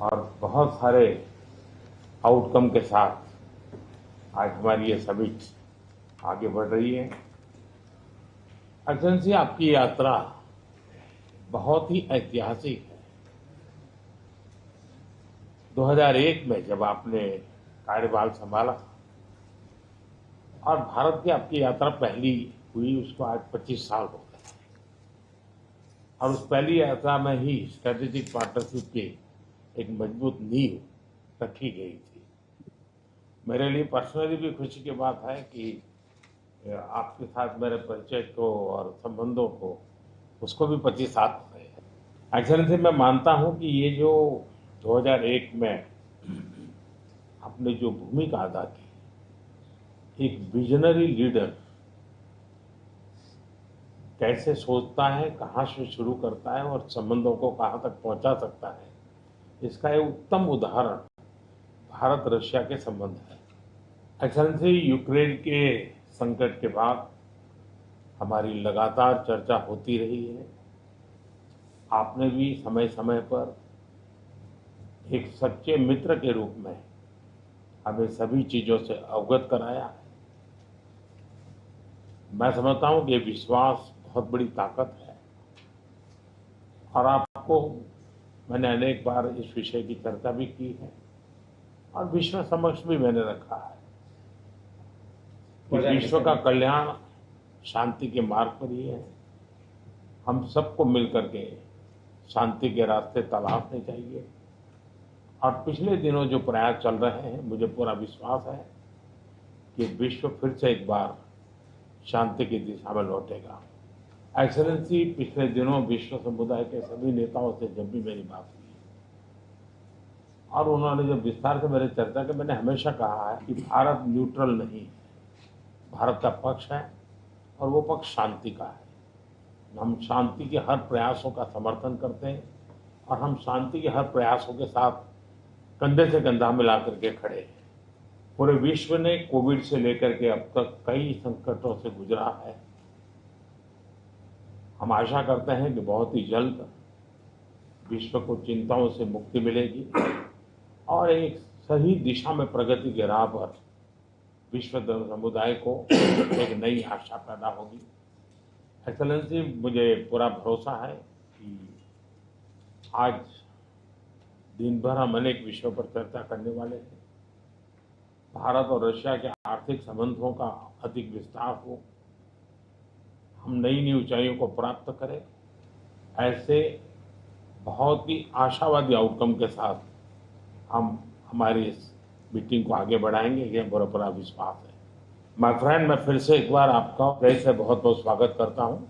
और बहुत सारे आउटकम के साथ आज हमारी ये समिट आगे बढ़ रही है। एक्सेलेंसी, आपकी यात्रा बहुत ही ऐतिहासिक है। 2001 में जब आपने कार्यभार संभाला और भारत की आपकी यात्रा पहली हुई, उसको आज 25 साल हो गए और उस पहली यात्रा में ही स्ट्रेटेजिक पार्टनरशिप की एक मजबूत नींव रखी गई थी। मेरे लिए पर्सनली भी खुशी की बात है कि आपके साथ मेरे परिचय को और संबंधों को उसको भी 25 साल हो गए हैं। एक्सेलेंसी, मैं मानता हूं कि ये जो 2001 में आपने जो भूमिका अदा की, एक विजनरी लीडर कैसे सोचता है, कहाँ से शुरू करता है और संबंधों को कहाँ तक पहुंचा सकता है, इसका एक उत्तम उदाहरण भारत रशिया के संबंध है। एक्सेलेंसी, यूक्रेन के संकट के बाद हमारी लगातार चर्चा होती रही है। आपने भी समय समय पर एक सच्चे मित्र के रूप में हमें सभी चीजों से अवगत कराया है। मैं समझता हूं कि ये विश्वास बहुत बड़ी ताकत है और आपको मैंने अनेक बार इस विषय की चर्चा भी की है और विश्व समक्ष भी मैंने रखा है कि विश्व का कल्याण शांति के मार्ग पर ही है। हम सबको मिलकर के शांति के रास्ते तलाशने चाहिए और पिछले दिनों जो प्रयास चल रहे हैं, मुझे पूरा विश्वास है कि विश्व फिर से एक बार शांति की दिशा में लौटेगा। एक्सेलेंसी, पिछले दिनों विश्व समुदाय के सभी नेताओं से जब भी मेरी बात हुई और उन्होंने जब विस्तार से मेरे चर्चा की, मैंने हमेशा कहा है कि भारत न्यूट्रल नहीं है, भारत का पक्ष है और वो पक्ष शांति का है। हम शांति के हर प्रयासों का समर्थन करते हैं और हम शांति के हर प्रयासों के साथ कंधे से कंधा मिला करके खड़े हैं। पूरे विश्व ने कोविड से लेकर के अब तक कई संकटों से गुजरा है। हम आशा करते हैं कि बहुत ही जल्द विश्व को चिंताओं से मुक्ति मिलेगी और एक सही दिशा में प्रगति के राह पर विश्व समुदाय को एक नई आशा पैदा होगी। एक्सेलेंसी, मुझे पूरा भरोसा है कि आज दिन भर हम अनेक विषयों पर चर्चा करने वाले हैं। भारत और रशिया के आर्थिक संबंधों का अधिक विस्तार हो, हम नई नई ऊंचाइयों को प्राप्त करें, ऐसे बहुत ही आशावादी आउटकम के साथ हम हमारी इस मीटिंग को आगे बढ़ाएंगे, ये मेरा पूरा विश्वास है। माय फ्रेंड, मैं फिर से एक बार आपका फिर से बहुत बहुत स्वागत करता हूँ